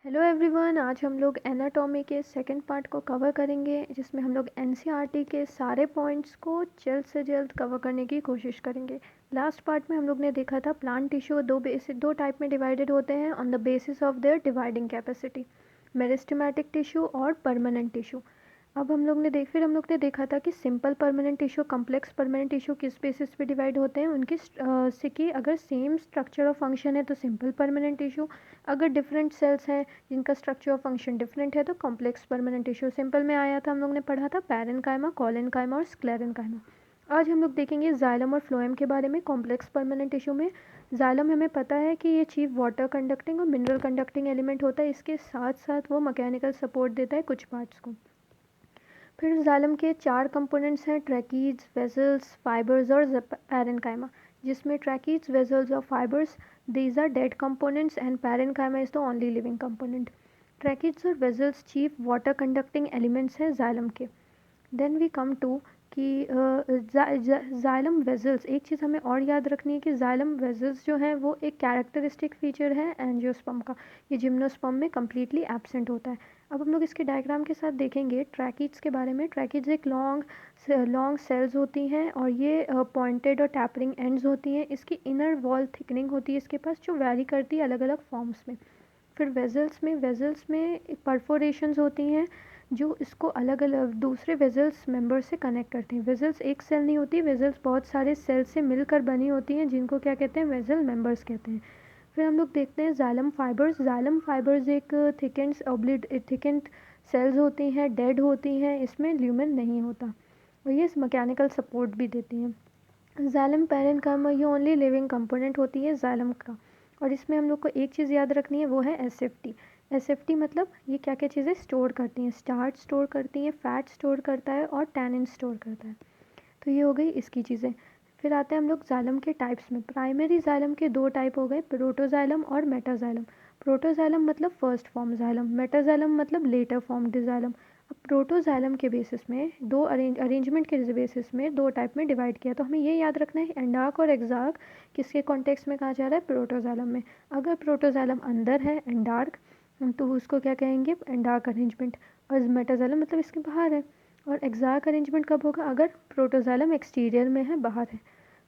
Hello everyone, आज हम लोग एनाटॉमी के सेकंड पार्ट को कवर करेंगे, जिसमें हम लोग एनसीईआरटी के सारे पॉइंट्स को जल्द से जल्द कवर करने की कोशिश करेंगे। लास्ट पार्ट में हम लोग ने देखा था प्लांट टिश्यू दो टाइप में डिवाइडेड होते हैं on the basis of their dividing capacity, meristematic tissue और परमानेंट टिश्यू। अब फिर हम लोग ने देखा था कि simple permanent tissue, complex permanent tissue किस बेसिस पे डिवाइड होते हैं, उनकी से कि अगर सेम स्ट्रक्चर और फंक्शन है तो सिंपल परमानेंट टिश्यू, अगर डिफरेंट सेल्स हैं जिनका स्ट्रक्चर और फंक्शन डिफरेंट है तो कॉम्प्लेक्स परमानेंट टिश्यू। सिंपल में आया था, हम लोग ने पढ़ा था पैरेन्काइमा, कोलेनकाइमा और स्क्लेरेन्काइमा। आज हम लोग देखेंगे जाइलम और फ्लोएम के बारे में। कॉम्प्लेक्स परमानेंट टिश्यू में जाइलम हमें पता है कि ये चीफ वाटर कंडक्टिंग और मिनरल कंडक्टिंग एलिमेंट होता है, इसके साथ साथ वो मैकेनिकल सपोर्ट देता है कुछ पार्ट्स को। फिर जाइलम के 4 कंपोनेंट्स हैं, ट्रैकीज, वेसल्स, फाइबर्स और पैरेन्काइमा, जिसमें ट्रैकीज, वेसल्स और fibres these are dead components and parenchyma is the only living component. Tracheids और vessels chief water conducting elements हैं जाइलम के। देन वी कम टू कि xylem vessels, एक चीज़ हमें और याद रखनी है कि जाइलम वेजल्स जो हैं वो एक कैरेक्टरिस्टिक फीचर है एंजियोस्पर्म का। ये जिम्नोस्पर्म में कम्प्लीटली एब्सेंट होता है। अब हम लोग इसके डायग्राम के साथ देखेंगे ट्रैकीड्स के बारे में। ट्रैकीड्स एक लॉन्ग सेल्स होती हैं और ये पॉइंटेड और टैपरिंग एंड्स होती हैं। इसकी इनर वॉल थिकनिंग होती है इसके पास, जो वैरी करती है अलग अलग फॉर्म्स में। फिर वेजल्स में परफोरेशंस होती हैं जो इसको अलग अलग दूसरे वेजल्स मेंबर से कनेक्ट करती हैं। वेजल्स एक सेल नहीं होती, वेजल्स बहुत सारे सेल से मिलकर बनी होती हैं, जिनको क्या कहते हैं, वेजल मेंबर्स कहते हैं। फिर हम लोग देखते हैं जाइलम फाइबर्स। जाइलम फाइबर्स एक थिकेंड सेल्स होती हैं, डेड होती हैं, इसमें ल्यूमेन नहीं होता और ये मैकेनिकल सपोर्ट भी देती हैं। जाइलम पैरेन्काइमा ये ओनली लिविंग कंपोनेंट होती है जाइलम का, और इसमें हम लोग को एक चीज़ याद रखनी है, वो है एसएफटी। एसएफटी मतलब ये क्या क्या चीज़ें स्टोर करती हैं, स्टार्च स्टोर करती हैं, फैट स्टोर करता है और टैनिन स्टोर करता है। तो ये हो गई इसकी चीज़ें। फिर आते हैं हम लोग जाइलम के टाइप्स में। प्राइमरी जाइलम के 2 टाइप हो गए, प्रोटोजाइलम और मेटाजाइलम। प्रोटोजाइलम मतलब फर्स्ट फॉर्म जाइलम, मेटाजाइलम मतलब लेटर फॉर्म जाइलम। अब प्रोटोजाइलम के बेसिस में अरेंजमेंट के बेसिस में 2 टाइप में डिवाइड किया, तो हमें ये याद रखना है एंडार्क और एक्सार्क किसके कॉन्टेक्स्ट में कहा जा रहा है, प्रोटोजाइलम में। अगर प्रोटोजाइलम अंदर है एंडार्क, तो उसको क्या कहेंगे, एंडार्क अरेंजमेंट, और मेटाजाइलम मतलब इसके बाहर है। और एक्सार्क अरेंजमेंट कब होगा, अगर प्रोटोजाइलम एक्सटीरियर में है, बाहर है।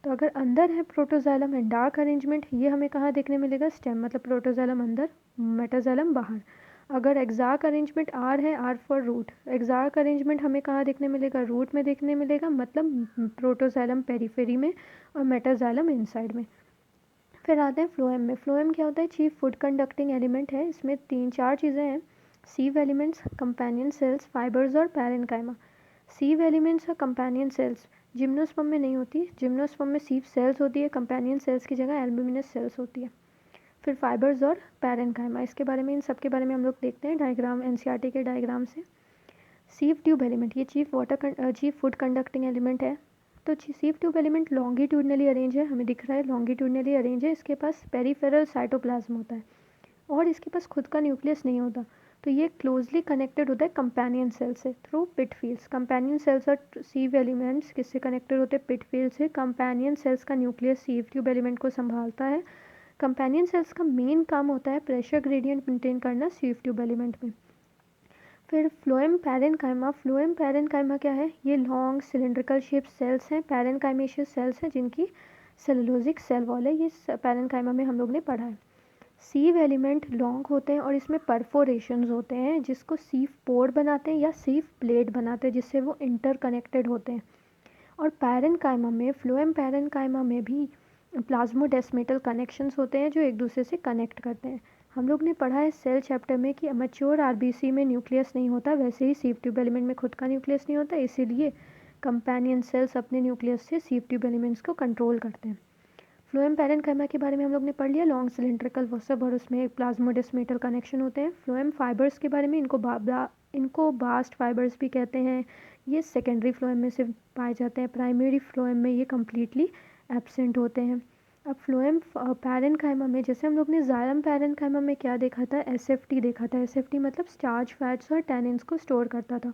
तो अगर अंदर है प्रोटोजाइलम एंडार्क अरेंजमेंट, ये हमें कहाँ देखने मिलेगा, स्टेम, मतलब प्रोटोजाइलम अंदर, मेटाजाइलम बाहर। अगर एक्सार्क अरेंजमेंट आर है, आर फॉर रूट, एक्सार्क अरेंजमेंट हमें कहाँ देखने मिलेगा, रूट में देखने मिलेगा, मतलब प्रोटोजाइलम पेरीफेरी में और मेटाजाइलम इनसाइड में। फिर आते हैं फ्लोएम में। फ्लोएम क्या होता है, चीफ फूड कंडक्टिंग एलिमेंट है। इसमें 3-4 चीज़ें हैं, सीव एलिमेंट्स, कंपेनियन सेल्स, फाइबर्स और पैरेन्काइमा। सीव एलिमेंट्स और कंपेनियन सेल्स जिम्नोस्पर्म में नहीं होती, जिम्नोस्पर्म में सीव सेल्स होती है, कंपेनियन सेल्स की जगह एल्ब्यूमिनस सेल्स होती है। फिर फाइबर्स और पैरेन्काइमा, इसके बारे में, इन सब के बारे में हम लोग देखते हैं डायग्राम, एनसीईआरटी के डायग्राम से। सीव ट्यूब एलिमेंट, ये चीफ फूड कंडक्टिंग एलिमेंट है। तो sieve tube element longitudinally arrange है, हमें दिख रहा है लॉन्गिट्यूडनली अरेंज है। इसके पास पेरीफेरल साइटोप्लाज्म होता है और इसके पास खुद का न्यूक्लियस नहीं होता। तो ये क्लोजली कनेक्टेड होता है कंपेनियन सेल से थ्रू पिट फील्ड्स। कंपेनियन सेल्स और सीव एलिमेंट्स किससे कनेक्टेड होते हैं, पिट फील्ड से। कंपेनियन सेल्स का न्यूक्लियस सीव ट्यूब एलिमेंट को संभालता है। कंपेनियन सेल्स का मेन काम होता है प्रेशर ग्रेडियंट मेंटेन करना सीव ट्यूब एलिमेंट में। फिर फ्लोएम पैरेन्काइमा। फ्लोएम पैरेन्काइमा क्या है, ये लॉन्ग सिलेंड्रिकल शेप सेल्स हैं, पैरेन्काइमेशियस सेल्स हैं, जिनकी सेलुलोजिक सेल वॉल है। ये पैरेन्काइमा में हम लोग ने पढ़ा है। सीव एलिमेंट लॉन्ग होते हैं और इसमें परफोरेशंस होते हैं, जिसको सीव पोर बनाते हैं या सीव प्लेट बनाते हैं, जिससे वो इंटरकनेक्टेड होते हैं। और पैरेन्काइमा में, फ्लोएम पैरेन्काइमा में भी प्लाज्मोडेस्मेटल कनेक्शंस होते हैं जो एक दूसरे से कनेक्ट करते हैं। हम लोग ने पढ़ा है सेल चैप्टर में कि मैच्योर आरबीसी में न्यूक्लियस नहीं होता, वैसे ही सीव ट्यूब एलिमेंट में खुद का न्यूक्लियस नहीं होता, इसीलिए कंपेनियन सेल्स अपने न्यूक्लियस से सीव ट्यूब एलिमेंट्स को कंट्रोल करते हैं। फ्लोएम पैरेन्काइमा के बारे में हम लोग ने पढ़ लिया, लॉन्ग सिलेंड्रिकल वो सब, और उसमें एक प्लाज्मोडेस्मेटल कनेक्शन होते हैं। फ्लोएम फाइबर्स के बारे में, इनको बास्ट फाइबर्स भी कहते हैं। ये सेकेंडरी फ्लोएम में से पाए जाते हैं, प्राइमरी फ्लोएम में ये कम्प्लीटली एब्सेंट होते हैं। अब फ्लोएम पैरेन्काइमा में, जैसे हम लोग ने जाइलम पैरेन्काइमा में क्या देखा था, एसएफटी देखा था। एसएफटी मतलब स्टार्च, फैट्स और टैनिन्स को स्टोर करता था।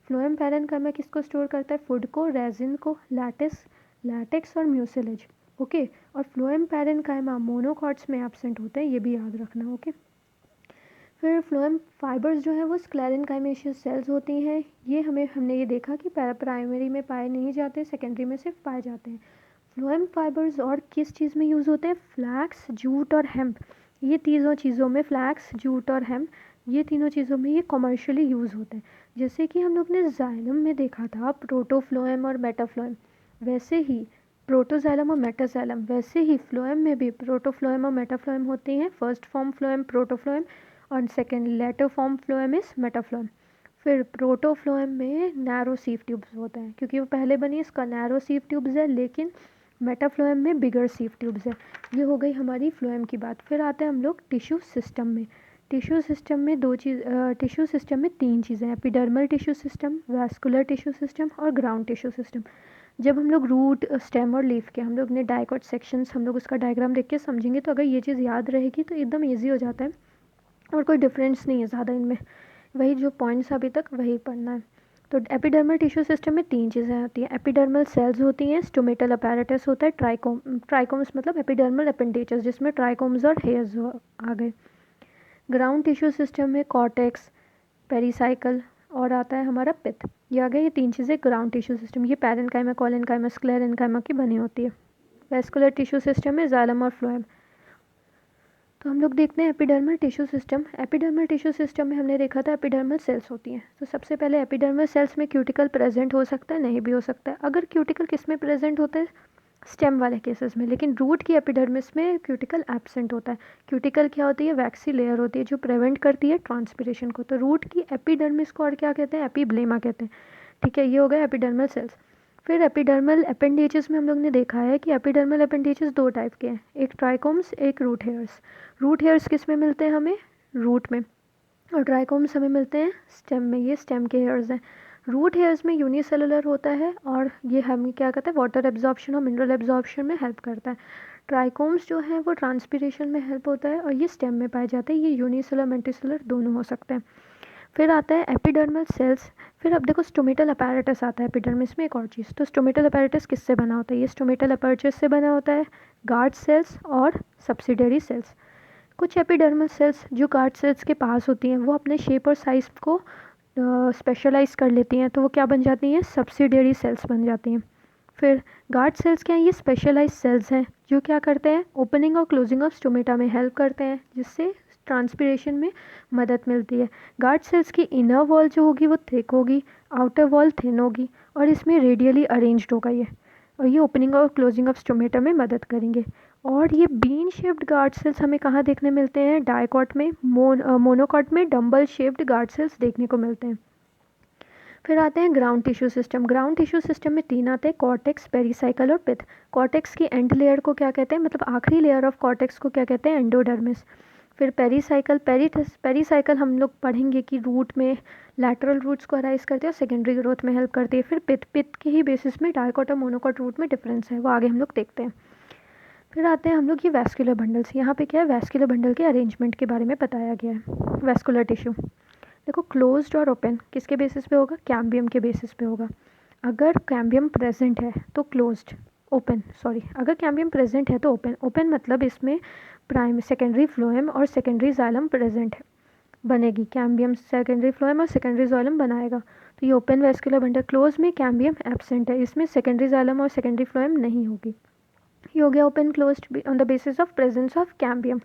फ्लोएम पैरेन्काइमा किसको स्टोर करता है, फूड को, रेजिन को, लैटेक्स और म्यूसिलेज। ओके। और फ्लोएम पैरेन्काइमा मोनोकॉट्स में एब्सेंट होते हैं, ये भी याद रखना। ओके। फिर फ्लोएम फाइबर्स जो है वो स्क्लेरेनकाइमेशियस सेल्स होती हैं। ये हमने ये देखा कि प्राइमरी में पाए नहीं जाते, सेकेंडरी में सिर्फ पाए जाते हैं। फ्लोएम फाइबर्स और किस चीज़ में यूज़ होते हैं? फ्लैक्स, जूट और हेम्प, ये तीनों चीज़ों में, फ्लैक्स, जूट और हेम्प, ये तीनों चीज़ों में ये कमर्शियली यूज़ होते हैं। जैसे कि हम लोग ने जाइलम में देखा था प्रोटोफ्लोएम और मेटाफ्लोएम, वैसे ही प्रोटोजाइलम और मेटाजाइलम, वैसे ही फ्लोएम में भी प्रोटोफ्लोएम और मेटाफ्लोएम होते हैं। फर्स्ट फॉर्म फ्लोएम प्रोटोफ्लोएम और second later form phloem is metaphloem. फिर प्रोटोफ्लोएम में नैरो सीव ट्यूब्स होते हैं, क्योंकि वो पहले बनी इसका नैरो सीव ट्यूब्स है, लेकिन मेटाफ्लोएम में बिगर सीव ट्यूब्स है। ये हो गई हमारी फ्लोएम की बात। फिर आते हैं हम लोग टिश्यू सिस्टम में। टिश्यू सिस्टम में टिश्यू सिस्टम में तीन चीज़ें हैं, epidermal tissue system, vascular tissue system और ग्राउंड टिश्यू सिस्टम। जब हम लोग रूट, स्टेम और लीफ के हम लोग ने डाइकोट सेक्शंस, हम लोग उसका डायग्राम देख के समझेंगे, तो अगर ये चीज़ याद रहेगी तो एकदम ईजी हो जाता है और कोई डिफरेंस नहीं है ज़्यादा इनमें, वही जो पॉइंट्स अभी तक वही पढ़ना है। तो एपिडर्मल टिश्यू सिस्टम में तीन चीज़ें होती हैं, एपिडर्मल सेल्स होती हैं, स्टोमेटल अपैरेटस होता है, ट्राइकोम्स मतलब एपिडर्मल अपेंडेजेस जिसमें ट्राइकोम्स और हेयर्स आ गए। ग्राउंड टिश्यू सिस्टम में कॉर्टेक्स, पेरिसाइकल और आता है हमारा पित्त, ये आ गए। ये तीन चीज़ें ग्राउंड टिश्यू सिस्टम, ये पैरेन्काइमा, कोलेन्काइमा, स्क्लेरेन्काइमा की बनी होती है। वैस्कुलर टिश्यू सिस्टम में जाइलम और फ्लोएम। तो हम लोग देखते हैं epidermal tissue system. Epidermal tissue system में हमने देखा था एपिडर्मल सेल्स होती हैं। तो सबसे पहले एपिडर्मल सेल्स में क्यूटिकल प्रेजेंट हो सकता है, नहीं भी हो सकता है। अगर क्यूटिकल किस में प्रेजेंट होता है? स्टेम वाले केसेस में, लेकिन रूट की एपिडर्मिस में क्यूटिकल एब्सेंट होता है। क्यूटिकल क्या होती है? वैक्सी लेयर होती है जो प्रिवेंट करती है ट्रांसपिरेशन को। तो रूट की एपिडर्मिस को और क्या कहते हैं? एपीब्लेमा कहते हैं। ठीक है, ये हो गया एपिडर्मल सेल्स। फिर एपिडर्मल अपेंडेजेस में हम लोग ने देखा है कि एपिडर्मल अपेंडेजेस दो टाइप के हैं, एक ट्राइकोम्स, एक रूट हेयर्स। रूट हेयर्स किस में मिलते हैं? हमें रूट में, और ट्राइकोम्स हमें मिलते हैं स्टेम में, ये स्टेम के हेयर्स हैं। रूट हेयर्स में यूनिसेलुलर होता है और ये हमें क्या करता है? वाटर एब्जॉर्प्शन और मिनरल एब्जॉर्प्शन में हेल्प करता है। ट्राइकोम्स जो है वो ट्रांसपीरेशन में हेल्प होता है और ये स्टेम में पाए जाते हैं। ये यूनिसेलुलर मल्टीसेलुलर दोनों हो सकते हैं। फिर आता है एपिडर्मल सेल्स। फिर अब देखो स्टोमेटल अपैरेटस आता है एपिडर्मिस में, एक और चीज़। तो स्टोमेटल अपैरेटस किससे बना होता है? ये स्टोमेटल अपैरेटस से बना होता है गार्ड सेल्स और सब्सिडरी सेल्स। कुछ एपिडर्मल सेल्स जो गार्ड सेल्स के पास होती हैं वो अपने शेप और साइज को स्पेशलाइज कर लेती हैं, तो वो क्या बन जाती हैं? सब्सिडरी सेल्स बन जाती हैं। फिर गार्ड सेल्स क्या हैं? ये स्पेशलाइज सेल्स हैं जो क्या करते हैं? ओपनिंग और क्लोजिंग ऑफ स्टोमेटा में हेल्प करते हैं, जिससे ट्रांसपीरेशन में मदद मिलती है। गार्ड सेल्स की इनर वॉल जो होगी वो थिक होगी, आउटर वॉल थिन होगी और इसमें रेडियली अरेंज्ड होगा ये, और ये ओपनिंग और क्लोजिंग ऑफ स्टोमेटा में मदद करेंगे। और ये बीन शेप्ड गार्ड सेल्स हमें कहाँ देखने मिलते हैं? डाइकॉट में, मोनोकॉट में डम्बल शेप्ड गार्ड सेल्स देखने को मिलते हैं। फिर आते हैं ground tissue system. Ground tissue system में तीन आते हैं, कॉर्टेक्स, पेरिसाइकल और पित्त। कॉर्टेक्स की एंड लेयर को क्या कहते हैं? मतलब आखिरी लेयर ऑफ कॉर्टेक्स को क्या कहते हैं? एंडोडर्मिस। फिर पेरिसाइकल, पेरिसाइकल हम लोग पढ़ेंगे कि रूट में लैटरल रूट्स को अराइज करती है और सेकेंडरी ग्रोथ में हेल्प करती है। फिर पित्त के ही बेसिस में डाइकॉट और मोनोकॉट रूट में डिफरेंस है, वो आगे हम लोग देखते हैं। फिर आते हैं हम लोग ये वैस्कुलर बंडल्स। यहाँ पे क्या है? वैस्कुलर बंडल के अरेंजमेंट के बारे में बताया गया है। वैस्कुलर टिश्यू देखो, क्लोज्ड और ओपन किसके बेसिस पे होगा? कैम्बियम के बेसिस पे होगा। अगर कैम्बियम प्रेजेंट है तो क्लोज्ड, अगर कैम्बियम प्रेजेंट है तो ओपन। ओपन मतलब इसमें सेकेंडरी फ्लोएम और सेकेंडरी जाइलम प्रेजेंट है, बनेगी। कैम्बियम सेकेंडरी फ्लोएम और सेकेंडरी जाइलम बनाएगा, तो ये ओपन वैस्कुलर बंडल। क्लोज में कैम्बियम एब्सेंट है, इसमें सेकेंडरी जाइलम और सेकेंडरी फ्लोएम नहीं होगी। ये हो गया open closed on the basis of presence of cambium.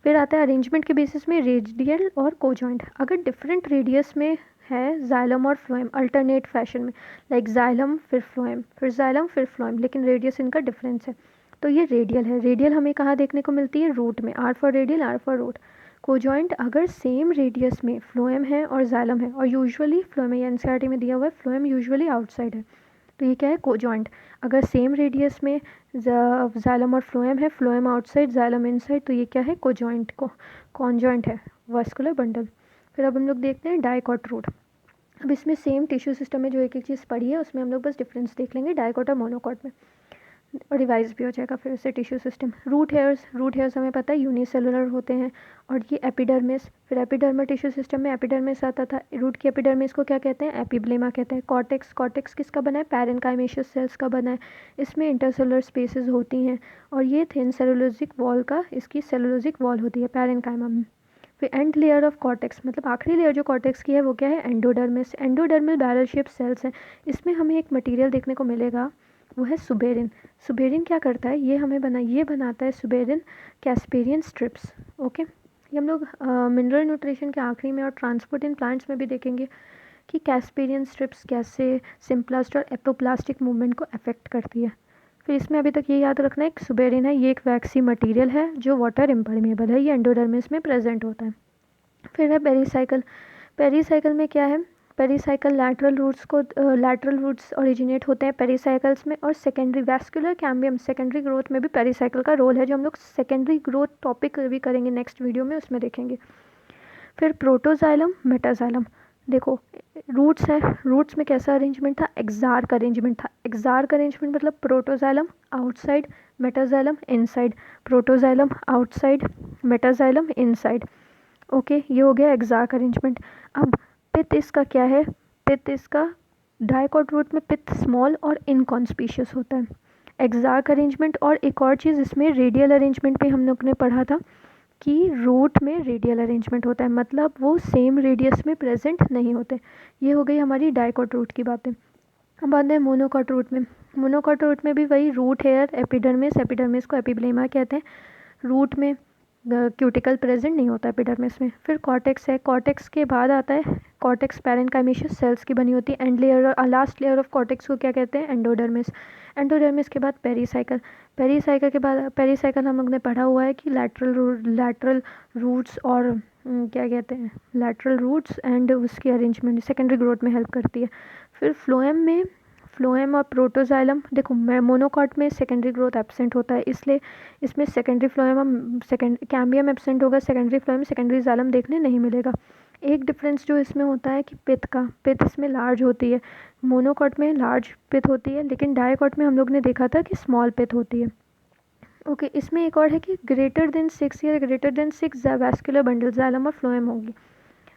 फिर आता है अरेंजमेंट के बेसिस में रेडियल और कोजॉइंट। अगर डिफरेंट रेडियस में है जाइलम और फ्लोएम अल्टरनेट फैशन में, लाइक जाइलम फिर फ्लोएम फिर जाइलम फिर फ्लोएम, लेकिन रेडियस इनका डिफरेंस है, तो ये रेडियल है। रेडियल हमें कहाँ देखने को मिलती है? रूट में, R for radial, R for root. Conjoint अगर सेम रेडियस में फ्लोएम है और जाइलम है, और यूजुअली फ्लोएम, ये एनसीईआरटी में दिया हुआ है, फ्लोएम यूजुअली आउटसाइड है, तो ये क्या है? कोजॉइंट। अगर सेम रेडियस में जाइलम और फ्लोएम है, फ्लोएम आउटसाइड जाइलम इनसाइड, तो ये क्या है? कोजॉइंट को कॉन्जॉइंट है वैस्कुलर बंडल। फिर अब हम लोग देखते हैं डाइकॉट रूट। अब इसमें सेम टिश्यू सिस्टम में जो एक एक चीज़ पढ़ी है उसमें हम लोग बस डिफरेंस देख लेंगे डाइकॉट और मोनोकॉट में, और रिवाइज भी हो जाएगा फिर से टिश्यू सिस्टम। रूट हेयर्स हमें पता है यूनिसेलुलर होते हैं, और ये एपिडर्मिस। फिर एपिडर्मल टिश्यू सिस्टम में एपिडर्मिस आता था, रूट की एपिडर्मिस को क्या कहते हैं? एपीब्लेमा कहते हैं। कॉर्टेक्स किसका बना है? पैरेन्काइमेशियस सेल्स का बना है, इसमें इंटरसेलुलर स्पेसेस होती हैं, और ये थिन सेलुलोजिक वॉल का, इसकी सेलुलोजिक वॉल होती है पैरेन्काइमा में। फिर एंड लेयर ऑफ कॉर्टेक्स, मतलब आखिरी लेयर जो कॉर्टेक्स की है वो क्या है, endodermis. Endodermal barrel shape cells हैं, इसमें हमें एक मटेरियल देखने को मिलेगा, वो है सुबेरिन। सुबेरिन क्या करता है, ये बनाता है सुबेरिन कैस्पेरियन स्ट्रिप्स। ओके, ये हम लोग मिनरल न्यूट्रिशन के आखिरी में और ट्रांसपोर्ट इन प्लांट्स में भी देखेंगे कि कैस्पेरियन स्ट्रिप्स कैसे सिम्प्लास्ट और एपोप्लास्टिक मूवमेंट को अफेक्ट करती है। फिर इसमें अभी तक ये याद रखना है, एक सुबेरिन है, ये एक वैक्सी मटेरियल है जो वाटर इम्परमेबल है, ये एंडोडर्मिस में प्रेजेंट होता है। फिर है पेरीसाइकिल। पेरीसाइकिल में क्या है, पेरीसाइकिल लैटरल रूट्स ओरिजिनेट होते हैं पेरीसाइकिल्स में, और secondary vascular cambium secondary growth में भी पेरीसाइकिल का रोल है, जो हम लोग सेकेंडरी ग्रोथ टॉपिक भी करेंगे नेक्स्ट वीडियो में, उसमें देखेंगे। फिर प्रोटोजाइलम मेटाजाइलम, देखो रूट्स है, रूट्स में कैसा अरेंजमेंट था, एक्सार्क अरेंजमेंट था। एक्सार्क अरेंजमेंट मतलब protoxylem outside, metaxylem inside, protoxylem outside, metaxylem inside. Okay, ये हो गया एक्सार्क अरेंजमेंट। अब पिथ इसका क्या है, पिथ इसका डाइकॉट रूट में पिथ स्मॉल और इनकॉन्स्पीशियस होता है। एक्सार्क अरेंजमेंट, और एक और चीज़ इसमें रेडियल अरेंजमेंट पे हम लोग ने पढ़ा था कि रूट में रेडियल अरेंजमेंट होता है, मतलब वो सेम रेडियस में प्रेजेंट नहीं होते। ये हो गई हमारी डाइकॉट रूट की बातें। अब आते हैं मोनोकॉट रूट में। मोनोकॉट रूट में भी वही रूट हेयर एपिडर्मिस, एपिडर्मिस को एपिब्लेमा कहते हैं। रूट में क्यूटिकल प्रेजेंट नहीं होता एपिडर्मिस में। फिर कॉर्टेक्स है, कॉर्टेक्स के बाद आता है कॉर्टेक्स पैरेन्काइमेशियस सेल्स की बनी होती है। एंड लेयर और लास्ट लेयर ऑफ कॉर्टेक्स को क्या कहते हैं, एंडोडर्मिस। एंडोडर्मिस के बाद पेरीसाइकिल। पेरीसाइकिल के बाद पेरीसाइकिल हम लोग ने पढ़ा हुआ है कि लैटरल रूट्स और क्या कहते हैं, लैटरल रूट्स एंड उसकी अरेंजमेंट सेकेंडरी ग्रोथ में हेल्प करती है। फिर फ्लोएम और प्रोटोजाइलम, देखो मोनोकॉट में सेकेंडरी ग्रोथ एब्सेंट होता है, इसलिए इसमें सेकेंडरी फ्लोएम कैम्बियम एब्सेंट होगा, सेकेंडरी फ्लोएम सेकेंडरी जाइलम देखने नहीं मिलेगा। एक डिफरेंस जो इसमें होता है कि पिथ इसमें लार्ज होती है, मोनोकॉट में लार्ज पिथ होती है, लेकिन डाइकॉट में हम लोग ने देखा था कि स्मॉल पिथ होती है। ओके, इसमें एक और है कि ग्रेटर देन 6 या greater than 6 vascular bundle xylem और फ्लोएम होगी,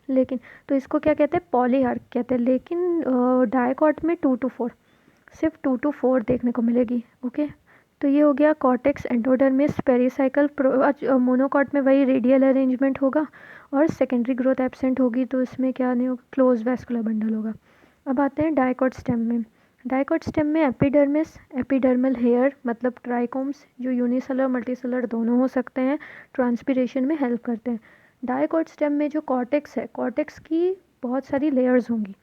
लेकिन तो इसको क्या कहते हैं, पॉलीआर्क कहते हैं। लेकिन डाइकॉट में 2 to 4, सिर्फ 2 to 4 देखने को मिलेगी। ओके, तो ये हो गया कॉर्टेक्स, एंडोडर्मिस, पेरीसाइकिल। मोनोकॉट में वही रेडियल अरेंजमेंट होगा और सेकेंडरी ग्रोथ एब्सेंट होगी, तो इसमें क्या नहीं होगा, क्लोज वैस्कुलर बंडल होगा। अब आते हैं डाइकॉट स्टेम में। डाइकॉट स्टेम में एपिडर्मिस, एपिडर्मल हेयर मतलब ट्राइकोम्स, जो यूनिसेलर मल्टीसेलर दोनों हो सकते हैं, ट्रांसपीरेशन में हेल्प करते हैं। डाइकॉट स्टेम में जो कॉर्टेक्स है, कॉर्टेक्स की बहुत सारी लेयर्स होंगी।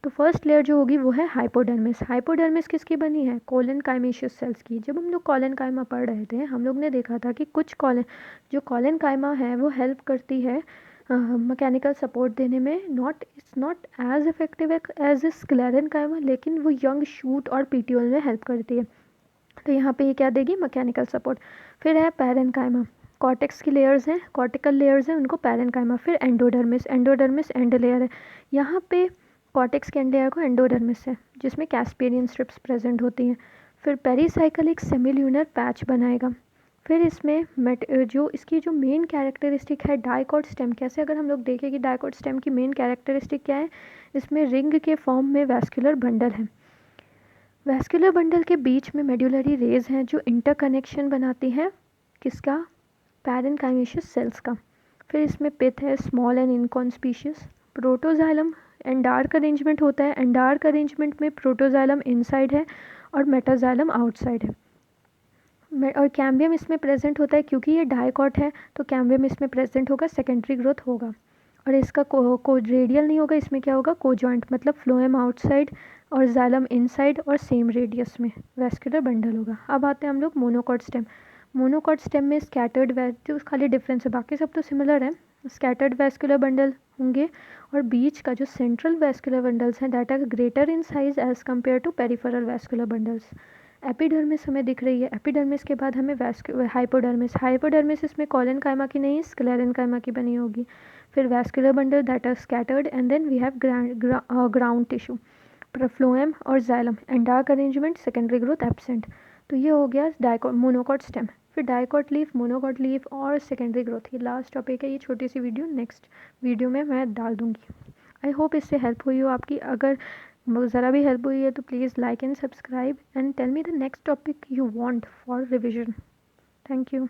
तो फर्स्ट लेयर जो होगी वो है हाइपोडर्मिस। हाइपोडर्मिस किसकी बनी है, कोलन काइमेशियस सेल्स की। जब हम लोग कोलन काइमा पढ़ रहे थे, हम लोग ने देखा था कि कुछ कोलन काइमा है वो हेल्प करती है मैकेनिकल सपोर्ट देने में, it's not as effective as sclerenchyma, लेकिन वो यंग शूट और पीटियोल में हेल्प करती है। तो यहाँ पे ये क्या देगी, मैकेनिकल सपोर्ट। फिर है पैरेन्काइमा, कॉर्टेक्स की लेयर्स हैं, कॉर्टिकल लेयर्स हैं, उनको पैरेन्काइमा। फिर एंडोडर्मिस, एंडोडर्मिस एंड लेयर है। यहाँ पे कॉर्टेक्स के एंड लेयर को एंडोडर्मिस है, जिसमें कैस्पेरियन स्ट्रिप्स प्रेजेंट होती हैं। फिर पेरीसाइकिल एक सेमील्यूनर पैच बनाएगा। फिर इसमें जो इसकी जो मेन कैरेक्टरिस्टिक है डाइकॉट स्टेम, कैसे अगर हम लोग देखें कि डाइकॉट स्टेम की मेन कैरेक्टरिस्टिक क्या है, इसमें रिंग के फॉर्म में वैस्कुलर बंडल है। वैस्कुलर बंडल के बीच में मेडुलरी रेज हैं जो इंटरकनेक्शन बनाती हैं किसका, पैरेन्काइमेशियस सेल्स का। फिर इसमें पिथ है small and inconspicuous. Protoxylem endarch arrangement होता है, एंडार्क अरेंजमेंट में प्रोटोजाइलम इनसाइड है और मेटाजाइलम आउटसाइड है। और कैम्बियम इसमें प्रेजेंट होता है, क्योंकि ये डाइकॉट है तो कैम्बियम इसमें प्रेजेंट होगा, सेकेंडरी ग्रोथ होगा। और इसका को रेडियल नहीं होगा, इसमें क्या होगा, कोजॉइंट, मतलब फ्लोएम आउटसाइड और जाइलम इनसाइड और सेम रेडियस में वैस्कुलर बंडल होगा। अब आते हैं हम लोग मोनोकॉट स्टेम। मोनोकॉट स्टेम में स्कैटर्ड जो खाली डिफरेंस है, बाकी सब तो सिमिलर है। स्कैटर्ड वैस्कुलर बंडल होंगे और बीच का जो सेंट्रल वैस्कुलर बंडल्स हैं that are greater in size as compare to peripheral vascular bundles. Epidermis हमें दिख रही है, एपिडर्मिस के बाद हमें हाइपोडर्मिस, हाइपोडर्मिस इसमें कॉलन काइमा की नहीं, स्क्लेरन काइमा की बनी होगी। फिर vascular bundle that are scattered and then we have ground tissue, phloem और xylem, endarch arrangement, secondary growth absent. तो ये हो गया मोनोकॉट स्टेम। फिर डाइकॉट लीफ, मोनोकॉट लीफ और सेकेंडरी ग्रोथ, ये लास्ट टॉपिक है। ये छोटी सी वीडियो नेक्स्ट वीडियो में मैं डाल दूँगी। आई होप इससे हेल्प हुई हो आपकी। अगर ज़रा भी हेल्प हुई है तो please like and subscribe and tell me the next topic you want for revision. Thank you.